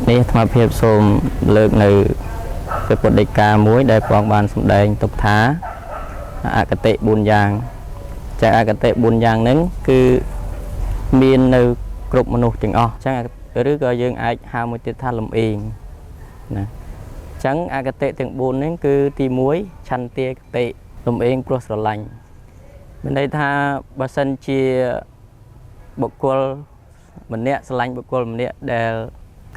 នេះថ្មភាពសូមលើកនៅព្រះពុទ្ធដីកាមួយដែលព្រះអង្គបានសម្ដែងទុកថាអកតេ4យ៉ាងចាអកតេ4យ៉ាងហ្នឹងគឺមាននៅគ្រប់មនុស្សទាំងអស់ចឹងឬក៏យើងអាចហៅមួយទៀតថាលំអេងណាចឹងអកតេទាំង4ហ្នឹងគឺទី1ឆន្ទាកតេលំអេងព្រោះស្រឡាញ់មានន័យថាបើសិនជាបុគ្គលម្នាក់ស្រឡាញ់បុគ្គលម្នាក់ដែល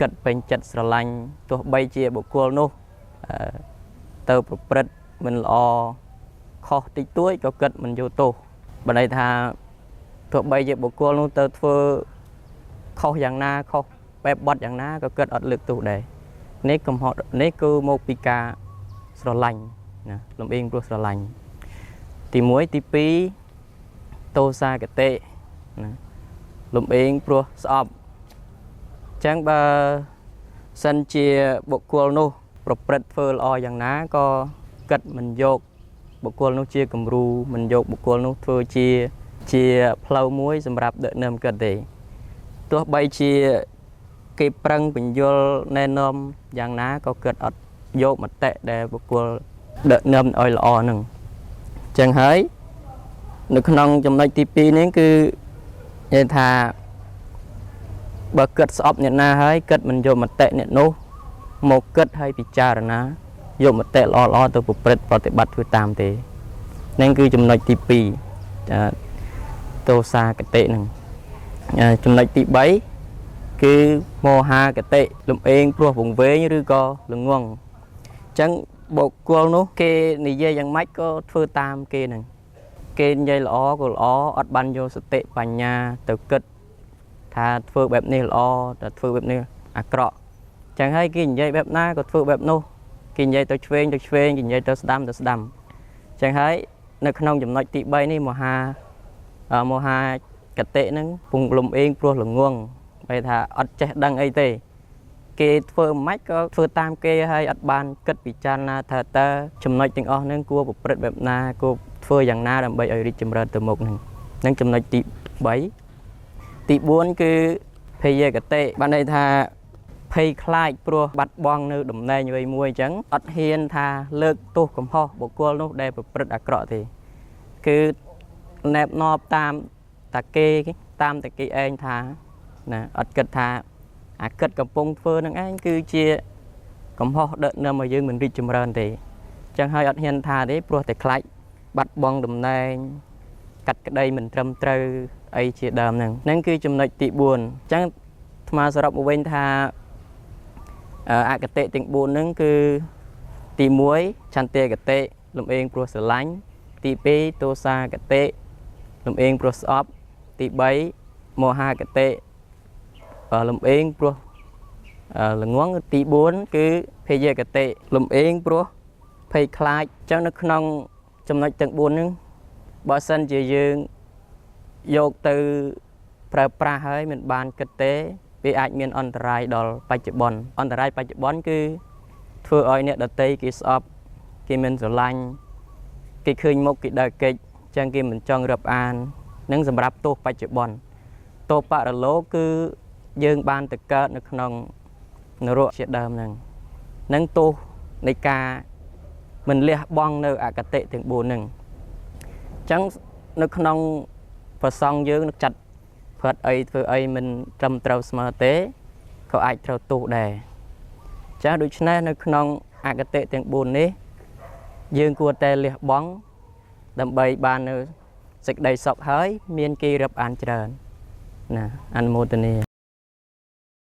គិតពេញចិត្តស្រឡាញ់ទោះបីជាបុគ្គលនោះទៅប្រព្រឹត្តមិនល្អខុសតិចតួចក៏គិតមិនយកទោសបើន័យថាទោះបីជាបុគ្គលនោះទៅធ្វើខុសយ៉ាងណាខុសបែបបត់យ៉ាងណាក៏គិតអត់លើកទោសដែរនេះកំហុសនេះគឺមកពីការស្រឡាញ់ណាលំអៀងព្រោះស្រឡាញ់ទី1ទី2តោសាកតេណាលំអៀងព្រោះស្អប់ចឹងបើសិនជាបុគ្គលនោះប្រព្រឹត្តធ្វើល្អយ៉ាងណាក៏គិតមិនយកបុគ្គលនោះជាគំរូមិនយកបុគ្គលនោះធ្វើជាផ្លូវមួយសម្រាប់ដឹកនាំគិតទេទោះបីជាគេប្រឹងបញ្យល់ណែនាំយ៉ាងណាក៏គិតអត់យកមតិដែលបុគ្គលដឹកនាំឲ្យល្អហ្នឹងចឹងហើយនៅក្នុងចំណុចទី2នេះគឺនិយាយថាបើគិតស្អប់អ្នកណាហើយគិតមិនយកមតិអ្នកនោះមកគិតឲ្យពិចារណាយកមតិល្អៗទៅប្រព្រឹត្តប្រតិបត្តិធ្វើតាមទេហ្នឹងគឺចំណុចទី2តោសាកតេហ្នឹងចំណុចទី3គឺមោហាកតេលំអេងព្រោះវង្វេងឬក៏ល្ងងអញ្ចឹងបុគ្គលនោះគេនិយាយយ៉ាងម៉េចក៏ធ្វើតាមគេហ្នឹងគេនិយាយល្អក៏ល្អអត់បានយកសតិបញ្ញាទៅគិតថាធ្វើបែបនេះល្អតែធ្វើបែបនេះអាក្រក់ចឹងហើយគេនិយាយបែបណាក៏ធ្វើបែបនោះគេនិយាយទៅឆ្វេងគេនិយាយទៅស្ដាំចឹងហើយនៅក្នុងចំណុចទី3នេះមហាកតេហ្នឹងពងលំអេងព្រោះល្ងងបែរថាអត់ចេះដឹងអីទេគេធ្វើមិនក៏ធ្វើតាមគេហើយអត់បានគិតពិចារណាថាតើចំណុចទាំងអស់ហ្នឹងគួរប្រព្រឹត្តបែបណាគួរធ្វើយ៉ាងណាដើម្បីឲ្យរីកចម្រើនទៅមុខហ្នឹងចំណុចទី3ទី4គឺភេយកតេបានន័យថាភ័យខ្លាចព្រោះបាត់បង់នៅតំណែងអ្វីមួយអញ្ចឹងអត់ហ៊ានថាលើកទោសកំហុសបុគ្គលនោះដែលប្រព្រឹត្តអាក្រក់ទេគឺណែបណប់តាមតែគេឯងថាណាអត់គិតថាអាគិតកំពុងធ្វើនឹងឯងគឺជាកំហុសដឹកនាំឲ្យយើងមិនរីកចម្រើនទេអញ្ចឹងហើយអត់ហ៊ានថាទេព្រោះតែខ្លាចបាត់បង់តំណែងកាត់ក្តីមិនត្រឹមត្រូវអីជាដើមហ្នឹងគឺចំណុចទី4អញ្ចឹងអាត្មាសរុបមកវិញថាអកតេទាំង4ហ្នឹងគឺទី1ឆន្ទាកតេលំអេងព្រោះស្រឡាញ់ទី2តោសាកតេលំអេងព្រោះស្អប់ទី3មោហាកតេលំអេងព្រោះល្ងងទី4គឺភេយកតេលំអេងព្រោះភ័យខ្លាចអញ្ចឹងនៅក្នុងចំណុចទាំង4ហ្នឹងបើសិនជាយើងយកទៅប្រើប្រាស់ហើយមិនបានគិតទេវាអាចមានអន្តរាយដល់បច្ចុប្បន្នអន្តរាយបច្ចុប្បន្នគឺធ្វើឲ្យអ្នកដទៃគេស្អប់គេមិនស្រឡាញ់គេឃើញមុខគេដើរកិច្ចអញ្ចឹងគេមិនចង់រាប់អាននឹងសម្រាប់ទោសបច្ចុប្បន្នទោសបរលោកគឺយើងបានទៅកើតនៅក្នុងនរកជាដើមហ្នឹងទោសនៃការមិនលះបង់នៅអកតេទាំង4ហ្នឹងអញ្ចឹងនៅក្នុងប្រសងយើងនឹងចាត់ផ្ទាត់អីធ្វើអីមិនត្រឹមត្រូវស្មើទេក៏អាចត្រូវទោសដែរចាស់ដូច្នេះនៅក្នុងអកតេទាំង4នេះយើងគួរតែលះបង់ដើម្បីបាននៅសេចក្តីសុខហើយមានគេរាប់អានច្រើនណាអនុមោទនា